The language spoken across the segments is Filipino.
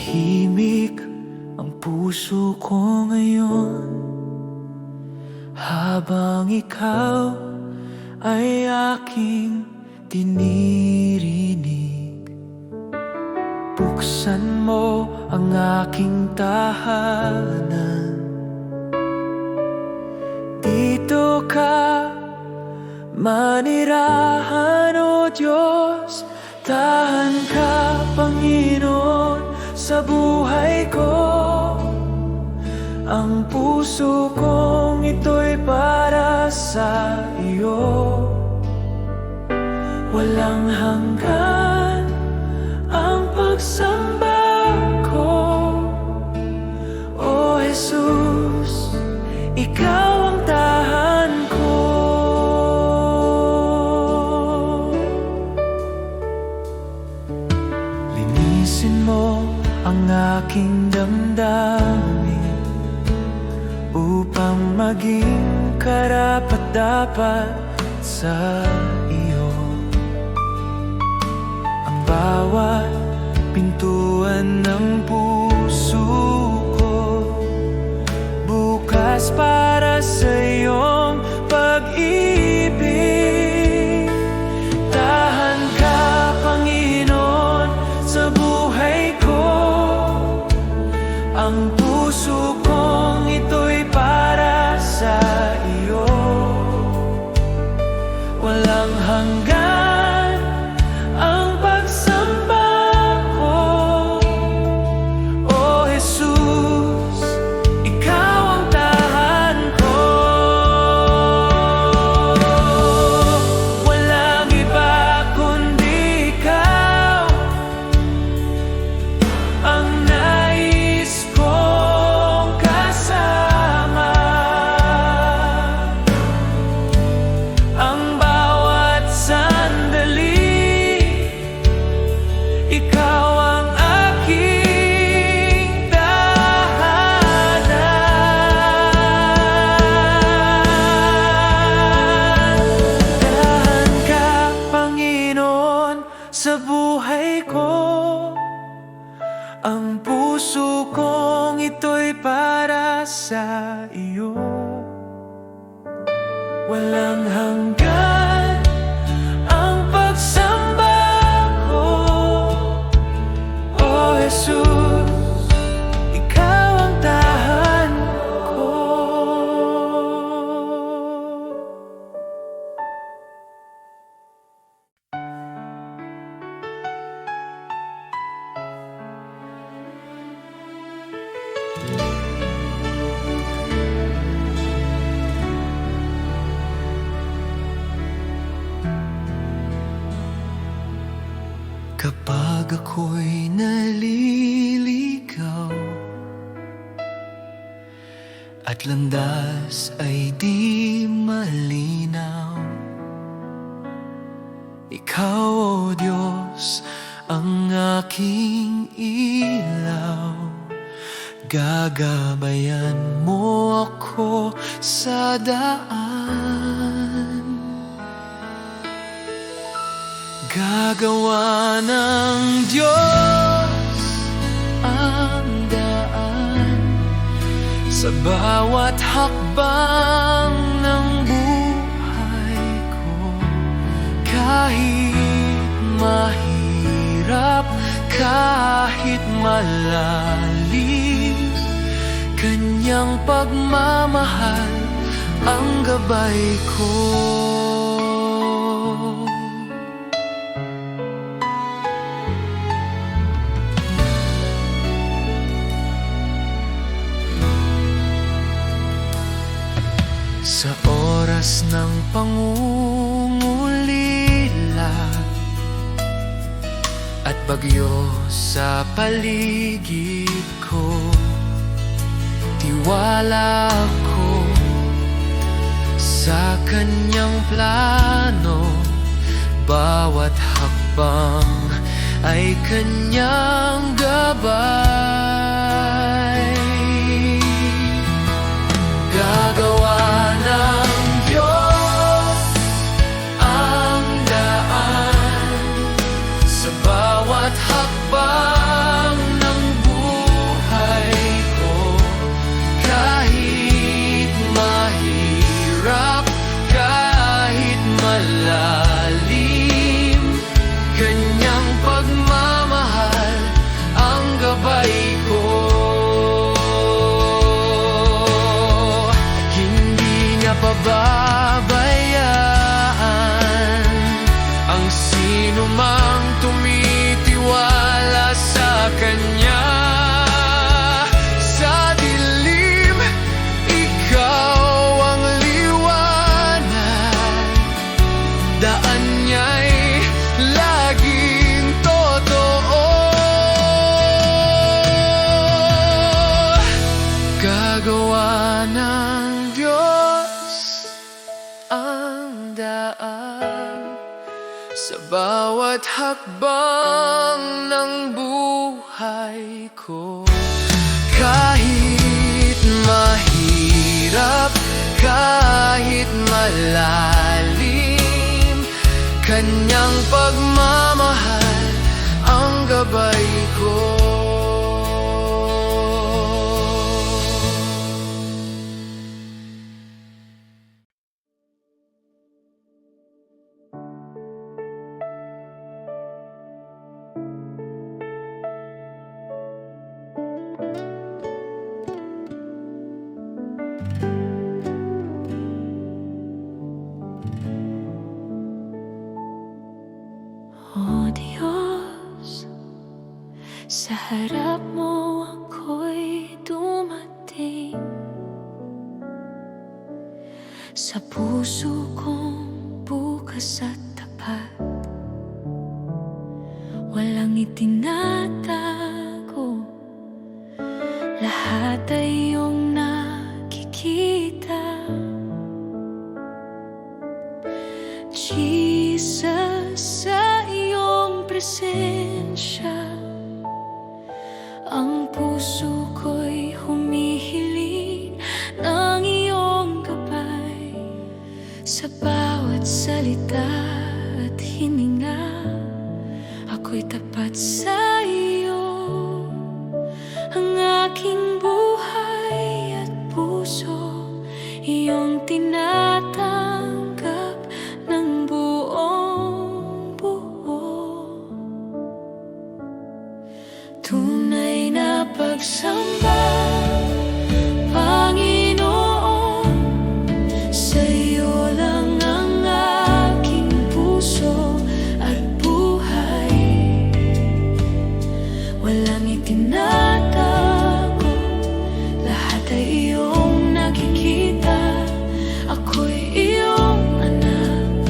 Tahimik ang puso ko ngayon habang ikaw ay aking tinirinig. Buksan mo ang aking tahanan, dito ka manirahan, o Diyos. Tahan ka, Panginoon, sa buhay ko. Ang puso kong ito'y para sa iyo. Walang hanggan ang pagsamba ko, O Jesus, ikaw ang tahan ko. Linisin mo ang aking damdamin upang maging karapat-dapat sa iyo. Ang bawat pintuan ng puso ko bukas para sa iyong pag-ibig. Tahan ka, Panginoon, sa buhay ko. Ang puso kong ito'y para sa iyo. Walang hanggan ang pagsamba ko, O Jesus, ikaw ang tahan ko. Walang iba kundi ikaw ang nais kong kasama. Ang bawat sandali, ikaw ang aking tahanan. Tahan ka, Panginoon, sa buhay ko. Ang puso kong ito'y para sa iyo. Walang hanggan ang pagsamba ko, O Jesus, ikaw ang tahan ko. Kapag ako'y naliligaw at landas ay di malinaw, ikaw, O Diyos, ang aking ilaw. Gagabayan mo ako sa daan. Gagawa ng Diyos ang daan sa bawat hakbang ng buhay ko. Kahit mahirap, kahit malalim, kanyang pagmamahal ang gabay ko. Sa oras ng pangungulila at bagyo sa paligid ko, tiwala ko sa kanyang plano. Bawat hakbang ay kanyang gabay. Gagawa ng Diyos ang daan sa bawat hakbang ng buhay. hakbang ng buhay ko. Kahit mahirap, kahit malalim, kanyang pagmamahal ang gabay ko. O Diyos, sa harap mo ako'y dumating. Sa puso kong bukas at tapat, walang itinatago, lahat ay iyong nakikita. Jesus, sa iyong presensya, ang puso ko'y humihiling ng iyong gabay. Sa bawat salita at hininga, ako'y tapat sa iyo. Ang aking buhay at puso, iyong tinatanggap ng buong buo. Tunay na pagsamba, Panginoon, sa iyo lang ang aking puso at buhay. Walang itinatago, lahat ay iyong nakikita. Ako'y iyong anak,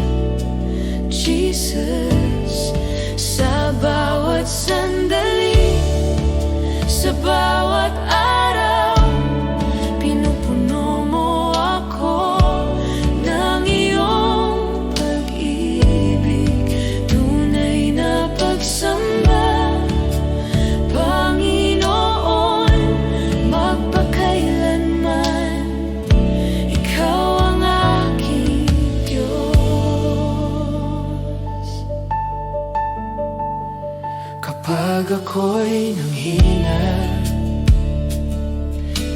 Jesus. Sa bawat sandali, sa bawat araw, pinupuno mo ako ng iyong pag-ibig. Tunay na pagsamba, Panginoon, magpakailanman, ikaw ang aking Diyos. Kapag ako'y nanghina,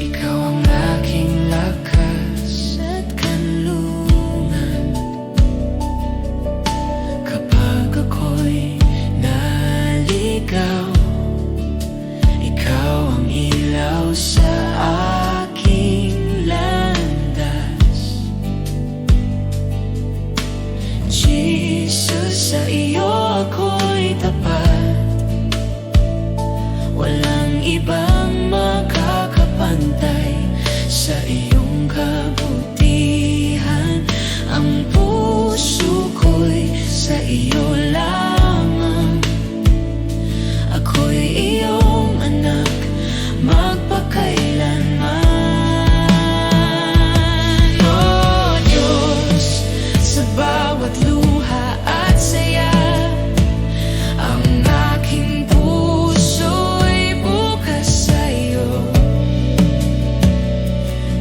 ikaw ang aking lakas At kanlungan, kapag ako'y naligaw, ikaw ang ilaw sa aking landas. Jesus, sa iyo ako'y tapat, walang ibang makakapantay sa iyong kabutihan. Ang puso ko'y sa iyo lamang, ako'y iyong anak, magpakailanman. O Diyos, sa bawat luha at saya, ang aking puso'y bukas sa iyo.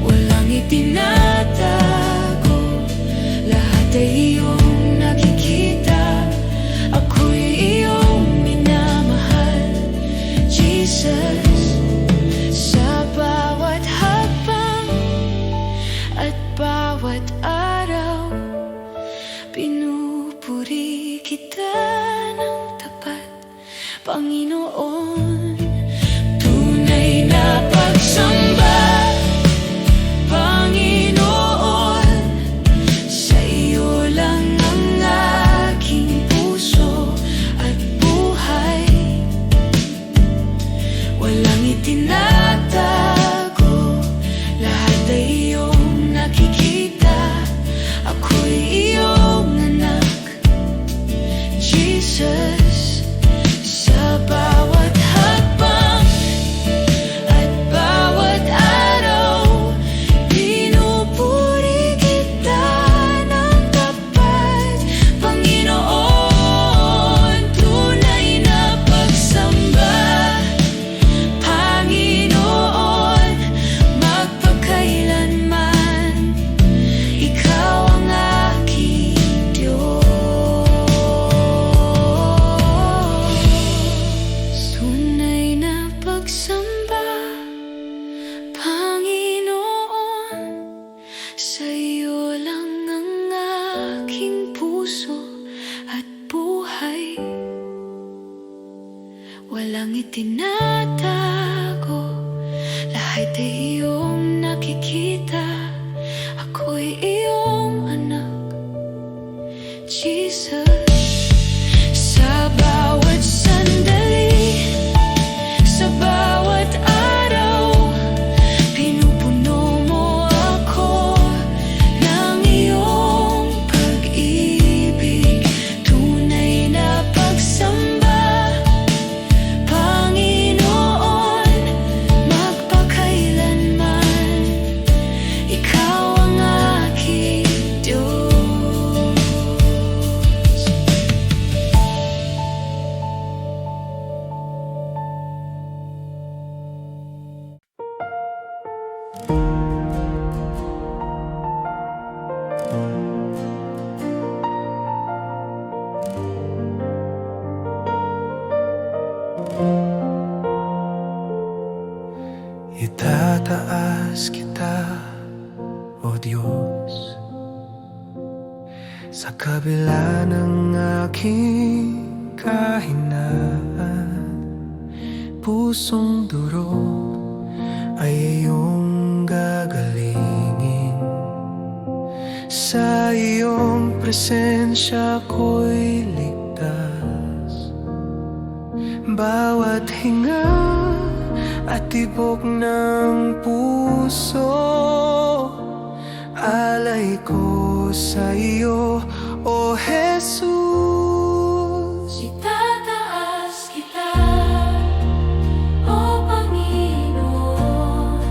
Walang itinatago, lahat ay iyong nakikita. Ako'y iyong minamahal, Jesus. Sa bawat hakbang at bawat araw, pinupuri kita ng tapat, Panginoon. Tunay na pagsamba, Panginoon, sa iyo lang ang aking puso at buhay. Walang itinatago, lahat ay iyong nakikita. Ako'y iyong anak, Jesus. Sa bawat hakbang at bawat araw, pinupuri kita ng tapat, Panginoon. tumatago, lahat ay iyong nakikita. Ako'y iyong anak, Jesus. Sa bawat sandali, sa bawat araw, pinupuno mo ako ng iyong pag-ibig. Tunay na pagsamba, Panginoon, magpakailanman. Ikaw ang aking Diyos. Itataas kita, O Diyos, sa kabila ng aking kahinaan. Pusong durog ay iyong gagalingin. Sa iyong presensya ko'y ligtas. Bawat hinga at tibok ng puso, alay ko sa iyo, O Jesus. Itataas kita, O Panginoon,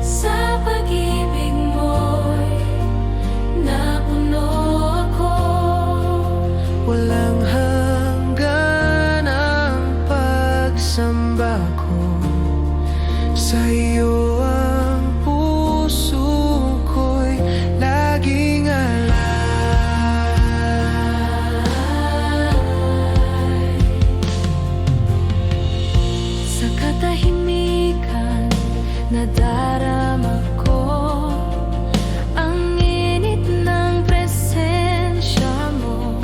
sa pag-ibig mo'y napuno ako. Walang hanggan ang pagsamba ko. Sa iyo ang puso ko'y laging alay. Sa katahimikan, nadarama ko ang init ng presensya mo.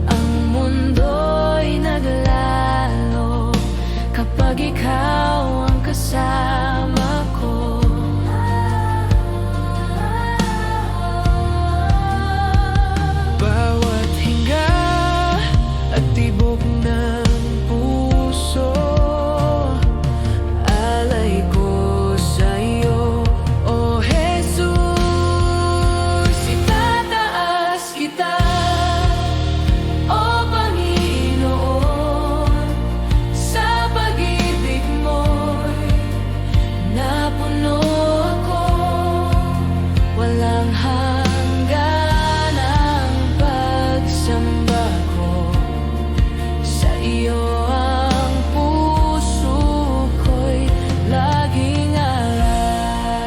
Ang mundo'y naglalo kapag ikaw ang kasama ko. Bawat hinga at tibok ng puso, alay ko sa iyo, O Jesus. Itataas kita, O Panginoon, sa pag-ibig mo'y napuno ako. Walang hanggan ang pagsamba ko. Sa iyo ang puso ko'y laging alay.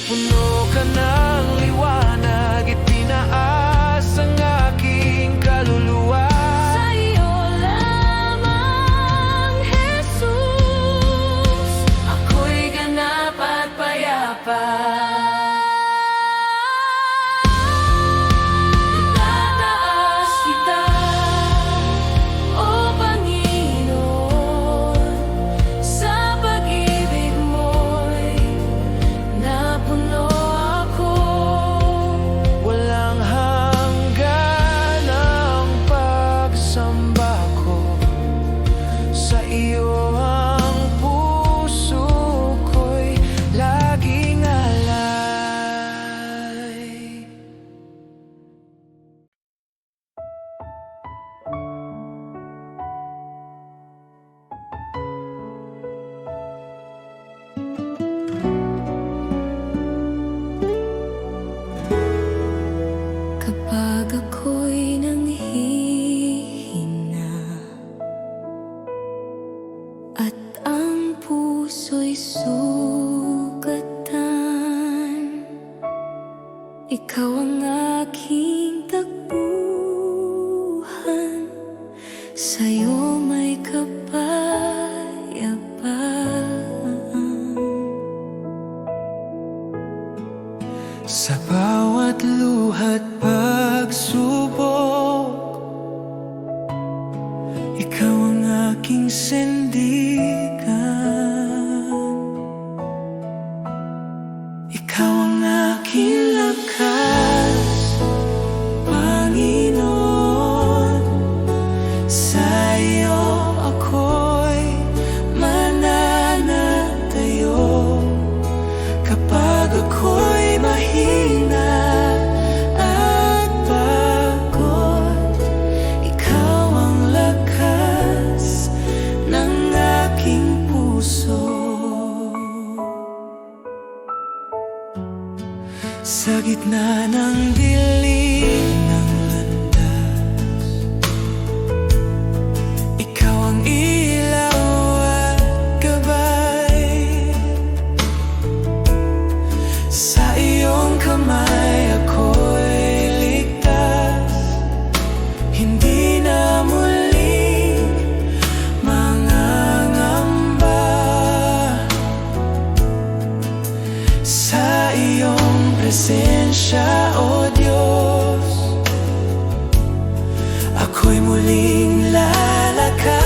Puno ka ng liwanag, itinaas ang aking kaluluwa. Sa iyo lamang, Jesus, ako'y ganap at payapa. Itataas kita, O Panginoon, sa pag-ibig mo'y napuno ako. Walang hanggan ang pagsamba ko. Sa iyo ang puso ko'y laging alay. Kapag ako'y nanghihina at ang puso'y sugatan, ikaw ang aking takbuhan. Sa'yo may kapayapaan. Sa bawat luha't pagsubok, ikaw ang aking sandigan, ikaw ang aking lakas, Panginoon. Sa iyo ako'y mananatayo kapag ako'y mahina at pagod. Ikaw ang lakas ng aking puso. Sa gitna ng dilim ng landas, ikaw ang ilaw at gabay. Sa iyong kamay ako'y ligtas, hindi na muling mangangamba. Sa iyong presensya, O Diyos, ako'y muling lalakas.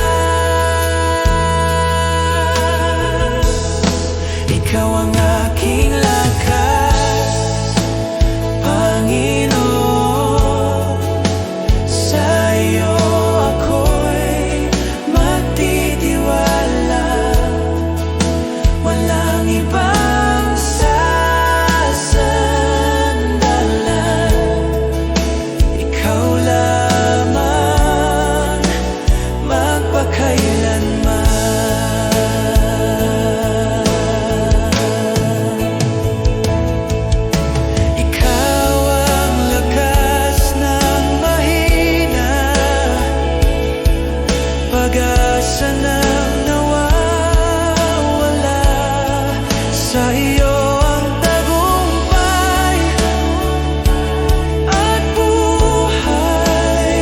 Ikaw ang aking lakas, Panginoon. Sa iyo ako'y magtitiwala, walang ibang sasandalan. Ikaw lamang magpakailanman. Ikaw ang lakas ng mahina, pag-asa ng nawawala. Sa iyo ang tagumpay at buhay,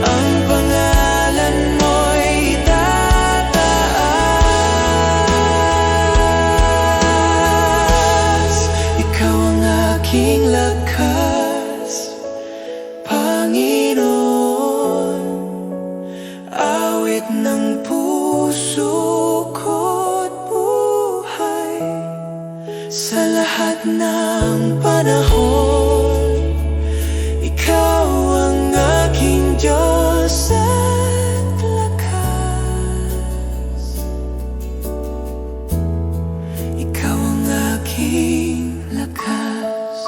ang pangalan mo'y tataas. Ikaw ang aking lakas, Panginoon. Awit ng puso ko't buhay, sa lahat ng panahon, ikaw ang aking Diyos at lakas. Ikaw ang aking lakas,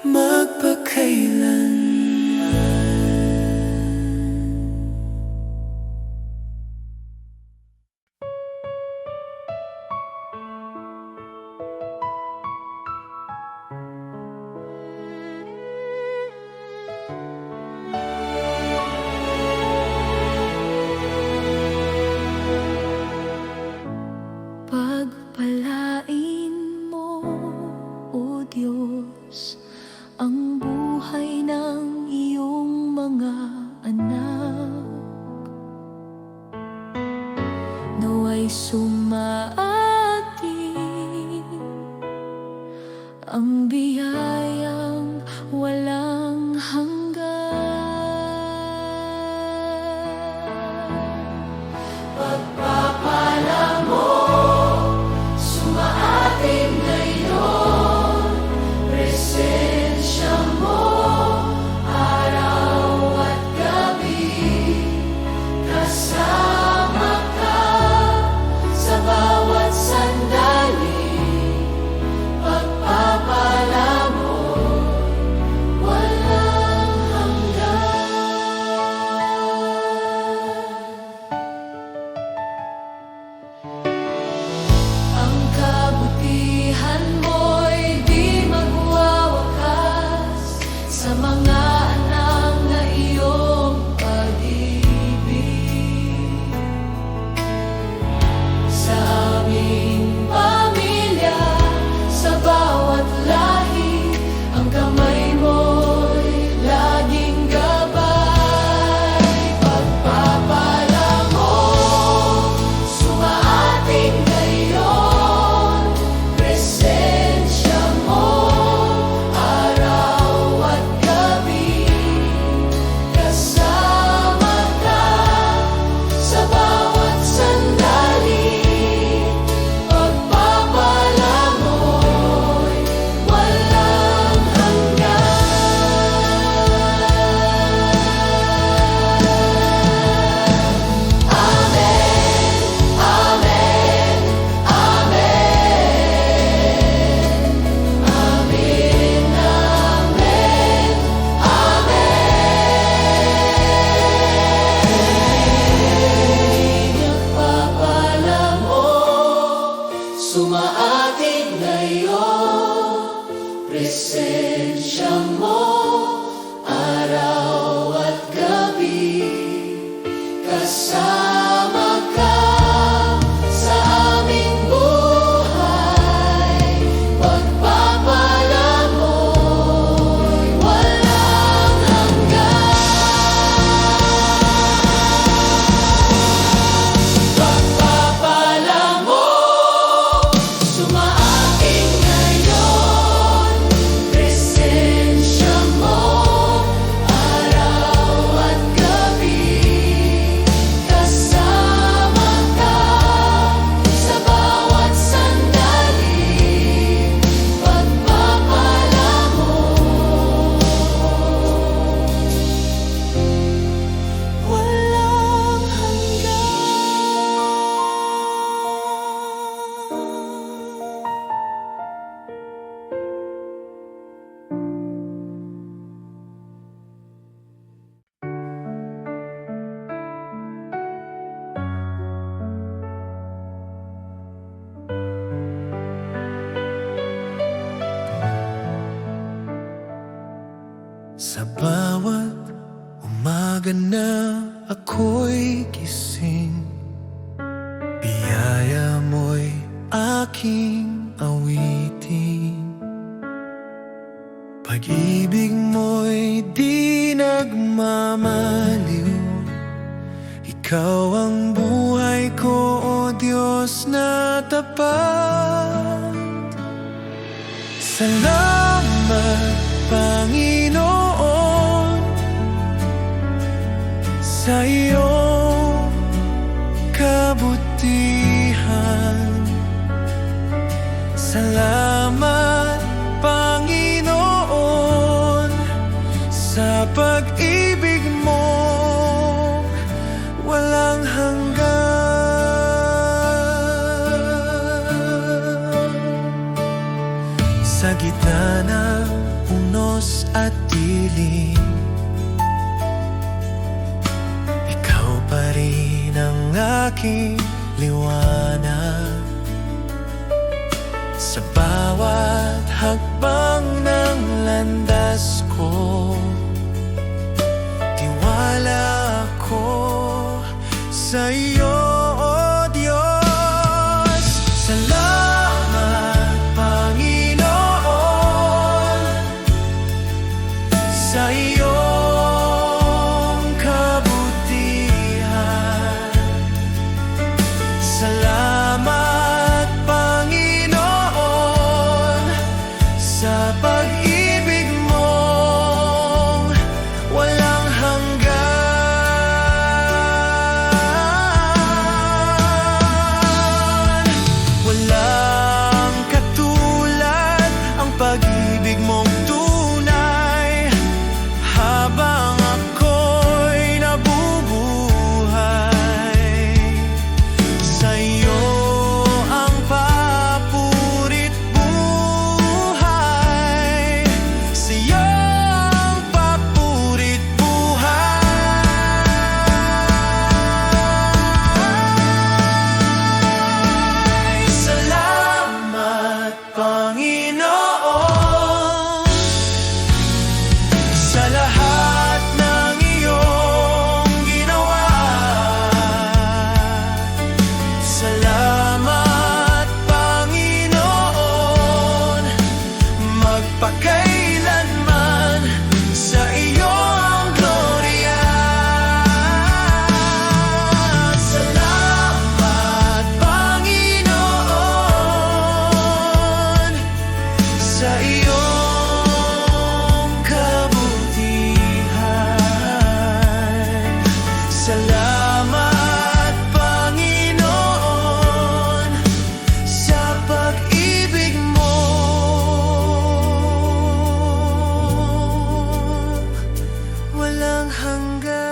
magpakailanman. Pagpalain mo, O Diyos, ang buhay ng iyong mga anak. Nawa'y sumaatin ang biyayang walang hanggan. Pagpapala mo, sumaatin ngayon, presensya mo, araw at gabi. Kasama ka sa bawat sandali, pagpapala mo, walang hanggan. Ang kabutihan mo'y di magwawakas sa mga anak na iyong pag-ibig. Sa aming pamilya, sa bawat lahi, ang kamay mo'y laging gabay. Pagpapala mo, sumaating ngayon, presensya mo, araw at gabi. Sa bawat umaga na ako'y gising, biyaya mo'y aking awitin. Pag-ibig mo'y di nagmamaliw, ikaw ang buhay ko, o Diyos na tapat. Salamat, Panginoon, sa iyong kabutihan. Salamat, Panginoon, sa pag-ibig mo walang hanggan. Sa gitna ng unos at dilim, ikaw pa rin ang aking liwanag. Sa bawat hakbang ng landas ko, tiwala ako sa iyo, o Diyos. Salamat, Panginoon, sa iyong kabutihan. Salamat, Panginoon, sa pag-ibig mong walang hanggan. Walang katulad ang pag-ibig mong tunay. Habang ako'y nabubuhay, sa iyo ang papurit buhay. Sa iyo ang papurit buhay. Salamat, Panginoon, sa lahat ng iyong ginawa. Salamat, Panginoon, magpakailanman sa iyong glorya. Salamat, Panginoon, sa iyong kabutihan. Salamat, Panginoon, sa pag-ibig mo walang hanggan.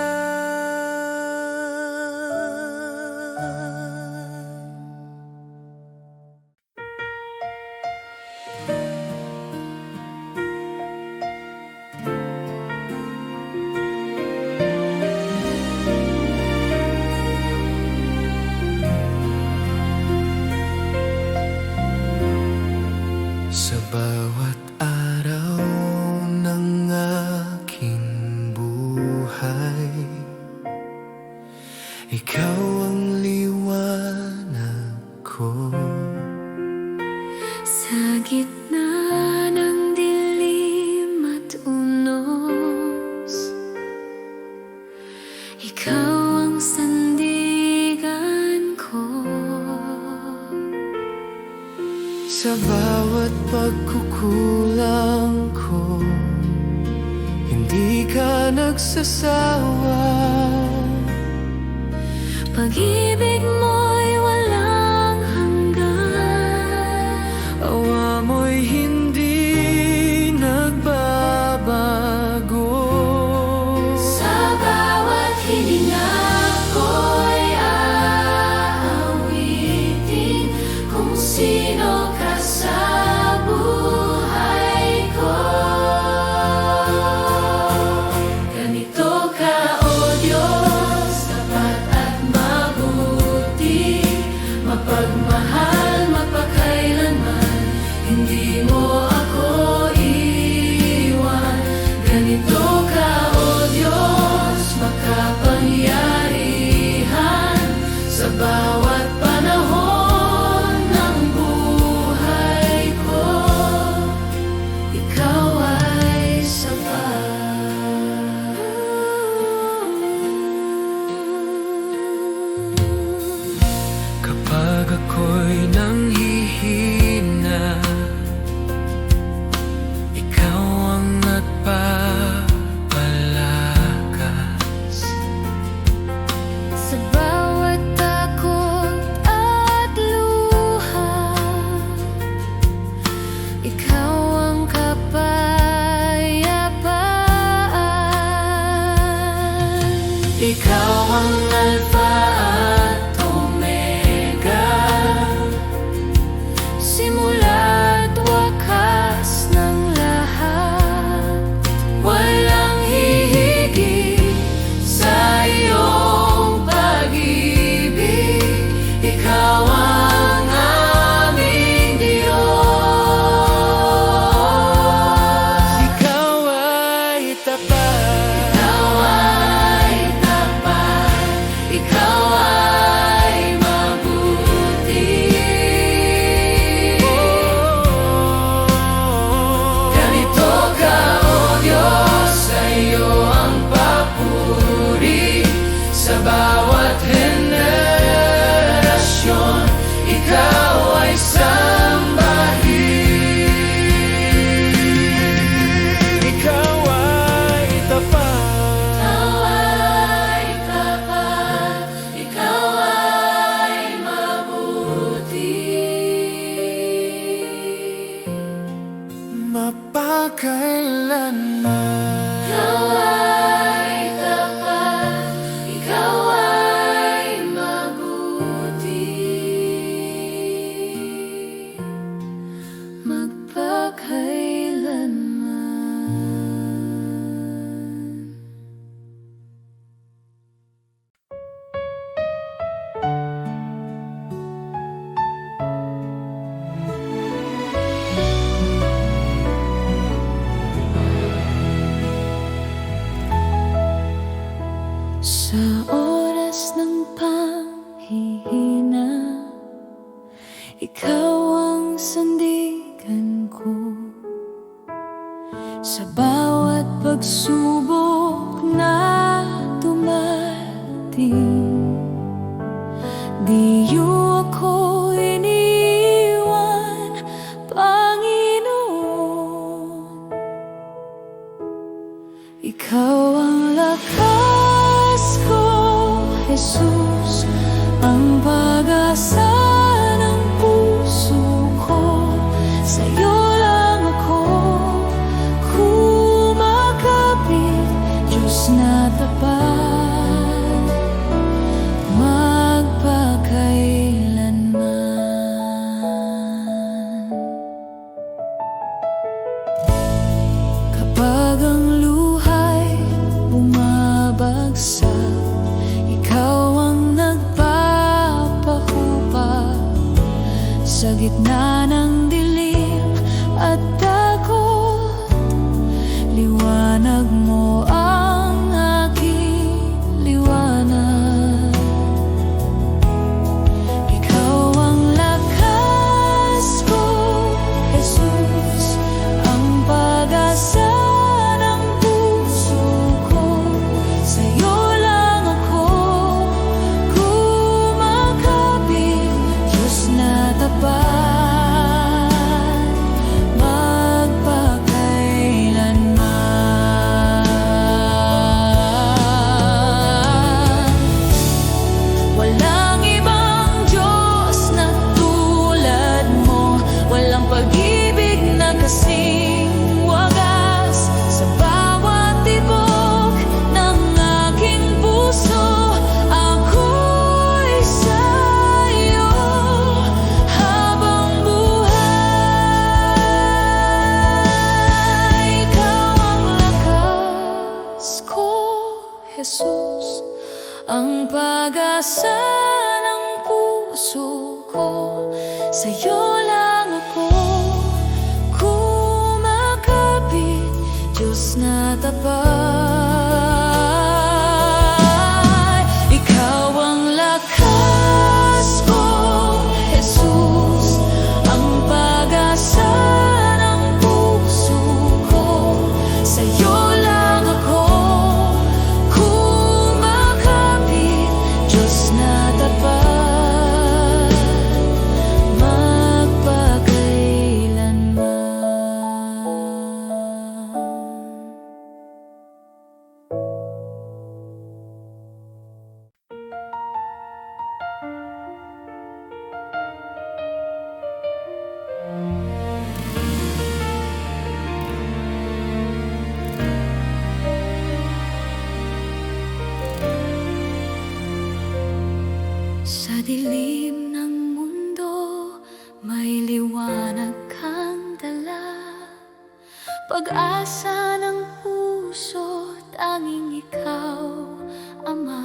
Sa bawat araw ng aking buhay, ikaw ang liwanag ko. Sa gitna ng dilim at unos, ikaw ang sandigan ko. Sa bawat pagkukulang ko, hindi ka nagsasawa. Pag-ibig mo'y walang hanggan. Awa mo'y hindi nagbabago. Sa bawat hininga ko'y aawitin kung sino ka sa buhay ko. Ganito ka, O Diyos, tapat at mabuti. Ikaw ang Alpha at Omega, simula't wakas ng lahat. Walang hihigit sa iyong pag-ibig. Ikaw ang aming Diyos. Ikaw ay tapat. Ikaw ay tapat. Ikaw ay mabuti. Ganito ka, O Diyos, sa iyo ang papuri. Sa bawat henerasyon, ikaw ay sambahin. Ikaw ay tapat. Ikaw ay tapat, ikaw ay mabuti. Mapagkailanman. Ikaw ay tapat, ikaw ay mabuti. Magpakailanman. Sa oras ng panghihina, ikaw ang sandigan ko. Sa bawat pagsubok na dumating, di iyo ako iniwan, Panginoon. Ikaw ang lakas ko, Jesus, ang pag-asa ng puso ko. Sa'yo lang ako kumakapit, Diyos na tapat, magpakailanman. Kapag ang luhay bumabagsak, ikaw ang nagpapahubag. Sa gitna ng dilim at takot, liwanag mo ang aking liwanag. Ikaw ang lakas ko, Jesus, ang pag-asa ng puso ko. Sa'yo lang ako kumakapit, Diyos na tapat, magpakailanman. Walang ibang Diyos na tulad mo, walang pag-ibig na kasing wagas. Sa bawat tibok ng aking puso, ako'y sa'yo habang buhay. Ikaw ang lakas ko, Jesus, ang pag-asa ng puso ko. Sa'yo lang ako kumakapit, Diyos na tapat. Ikaw ang lakas ko, Jesus, ang pag-asa ng puso ko. Sa'yo lang ako kumakapit, Diyos na tapat, magpakailanman. dilim ng mundo, may liwanag kang dala. Pag-asa ng puso, tanging ikaw, Ama.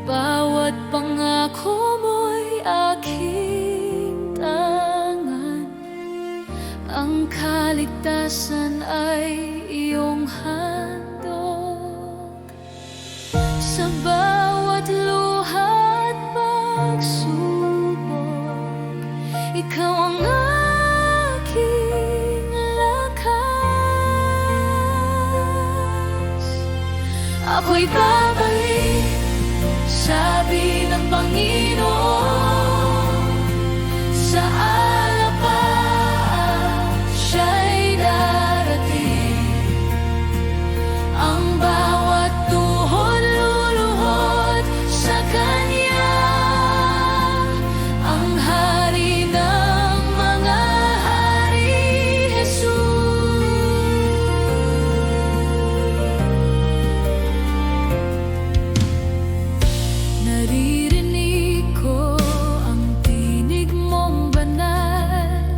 Bawat pangako mo'y aking tangan, ang kaligtasan ay iyong handog. Sa bawat luha at pagsubok, ikaw ang aking lakas. Ako'y babalik, sabi ng Panginoon, sa alapaan siya'y darating. Ang bawat tuhod luluhod sa Kanya, ang Hari ng mga hari, Jesus. Naririnig ko ang tinig mong banal,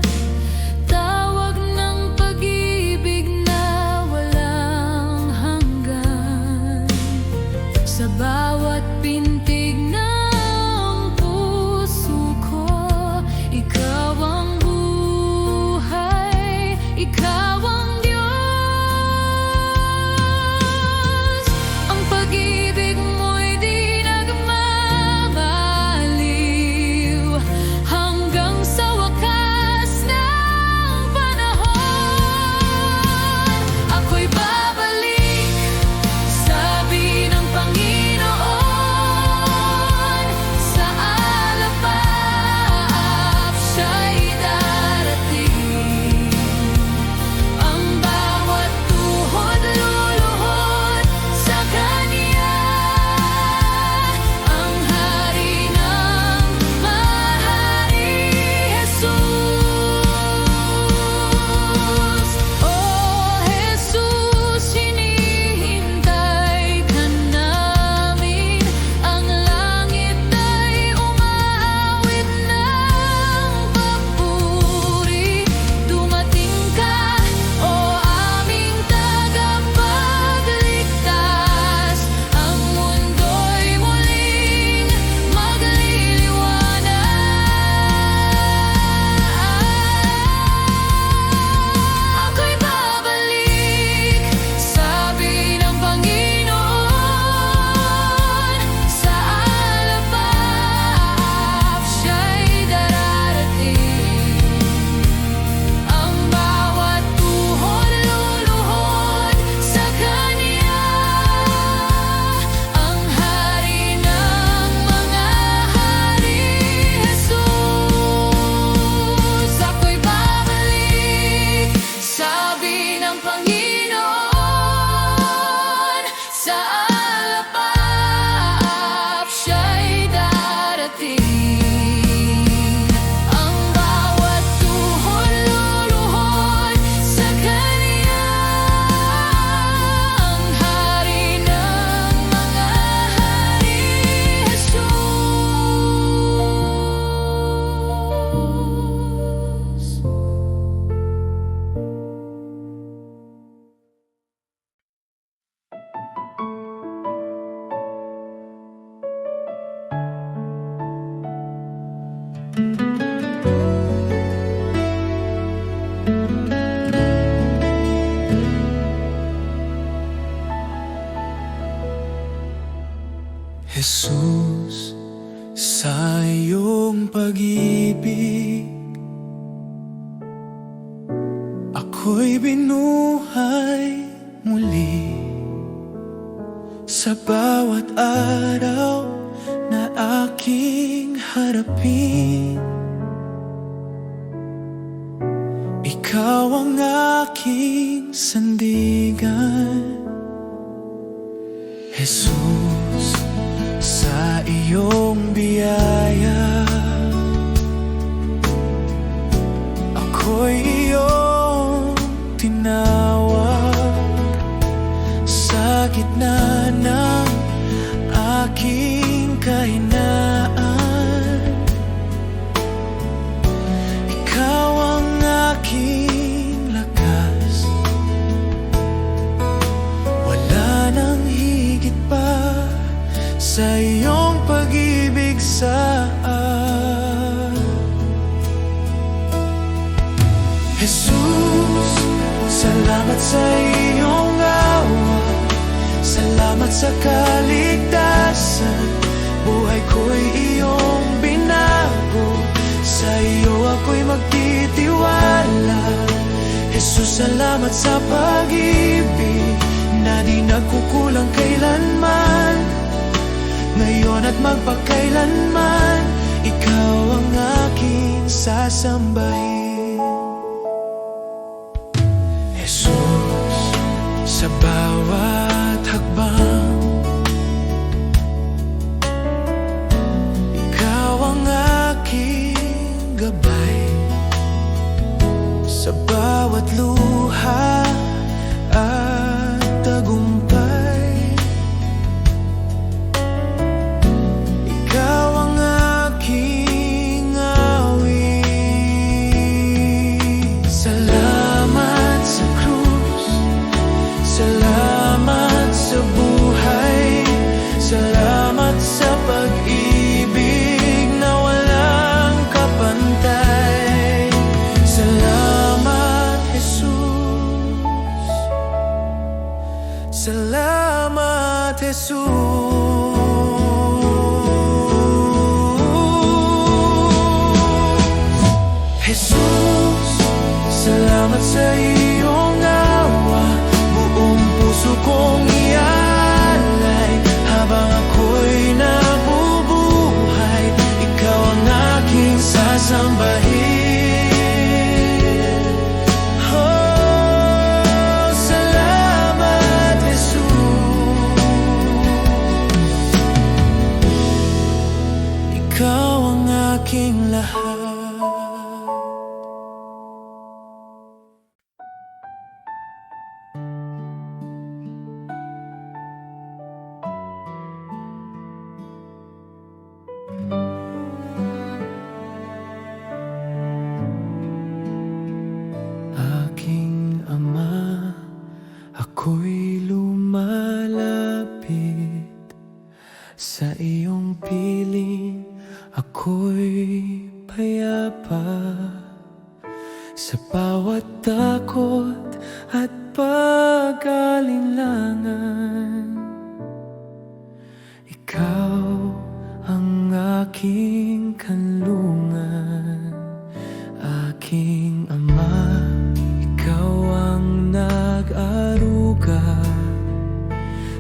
tawag ng pag-ibig na walang hanggan. Sa bawat pintig ng puso ko, ikaw ang buhay, ikaw ang Diyos. Ang pag-ibig mo'y di nagmamaliw, hanggang sa wakas ng panahon. Ako'y babalik, sabi ng Panginoon, sa alapap siya'y darating. Ang bawat tuhod luluhod sa Kanya, ang Hari ng mahari, Jesus. Oh Jesus, hinihintay ka namin. Ang langit ay umaawit ng papuri. Dumating ka, o aming tagapagligtas. Ang mundo'y muling magliliwanag. Ako'y babalik, sabi ng Panginoon, sa alapap siya'y dararating. Ang bawat tuhod luluhod sa Kanya, ang Hari ng mga hari, Jesus. Ako'y babalik, sabi ng Panginoon, sa alapap siya'y darating. Ang bawat tuhod luluhod sa Kanya, ang Hari ng mga hari, Jesus. Jesus, sa iyong pag-ibig, ako'y binuhay muli. Sa bawat araw na aking harapin, ikaw ang aking sandigan. Jesus, sa iyong biyaya, ako'y iyong tinawag. Sa gitna ng aking kahinaan, sa iyong pag-ibig sa Jesus, salamat sa iyong awa, salamat sa kaligtasan. Buhay ko'y iyong binago, sa iyo ako'y magtitiwala. Jesus, salamat sa pag-ibig na di nagkukulang kailanman. Ngayon at magpakailanman, ikaw ang aking sasambahin. Jesus, sa bawat hakbang, ikaw ang aking gabay. Sa bawat luha at tagumpay, ikaw ang aking awit. Salamat sa krus, salamat sa buhay, salamat sa pag-ibig na walang kapantay. Salamat, Jesus. Salamat, Jesus. Jesus, salamat sa iyong awa. Buong puso kong ialay habang ako'y nabubuhay. Ikaw ang aking sasambahin. Oh, salamat, Jesus. Ikaw ang aking lahat. Aking Ama, ako'y lumalapit sa iyong piling, ako'y payapa sa bawat takot at pag-alinlangan. Ikaw ang aking kanlungan, aking Ama. Ikaw ang nag-aruga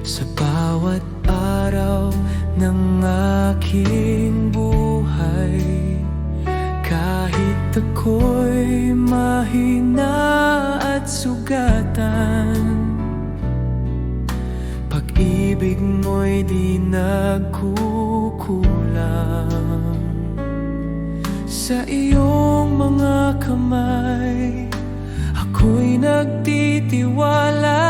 sa bawat araw ng aking buhay. Kahit ako'y mahina at sugatan, pag-ibig mo'y di nagkukulang. Sa iyong mga kamay ako'y nagtitiwala.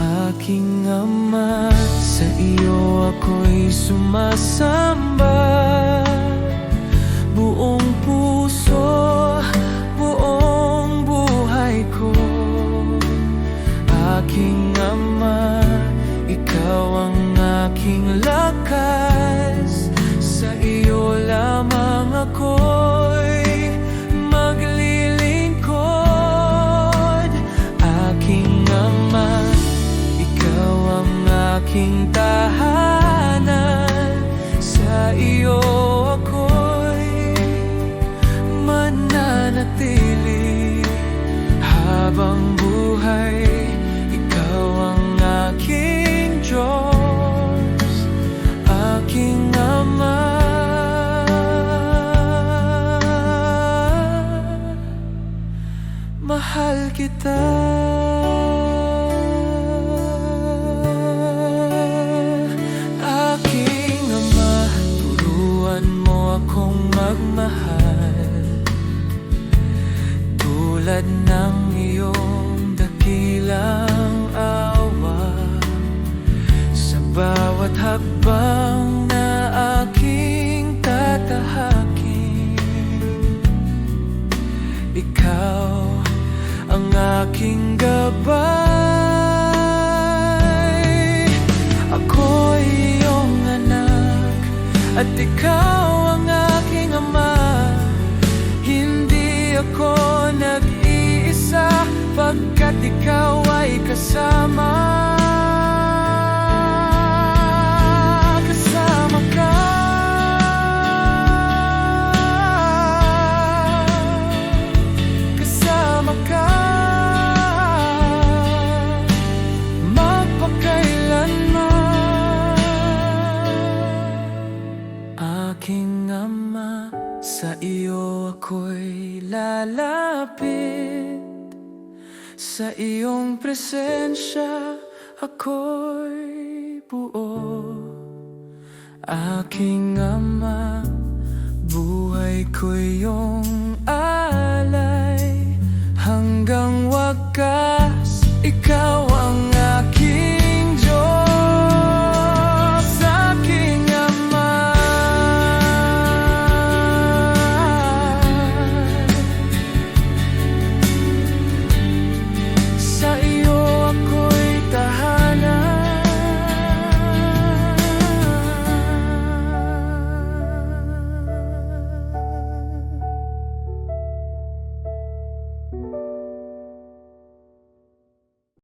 Aking Ama, sa iyo ako'y sumasamba. Buong puso, buong buhay ko. Aking Ama, ikaw ang aking lakas. Sa iyo lamang ako'y maglilingkod. Aking Ama, ikaw ang aking tahanan. Sa iyo ako'y mananatili habang buhay. Ikaw ang aking Diyos, aking Ama. Mahal kita. Aking Ama, turuan mo akong magmahal tulad ng iyong dakilang awa. Sa bawat hakbang na aking tatahakin, ikaw ang aking gabay. at ikaw ang aking ama. Hindi ako nag-iisa, pagkat ikaw ay kasama. Kasama ka. Kasama ka. Aking ama, sa iyo ako'y lalapit. Sa iyong presensya ako'y buo. Aking ama, buhay ko'y iyong alay. Hanggang wakas, ikaw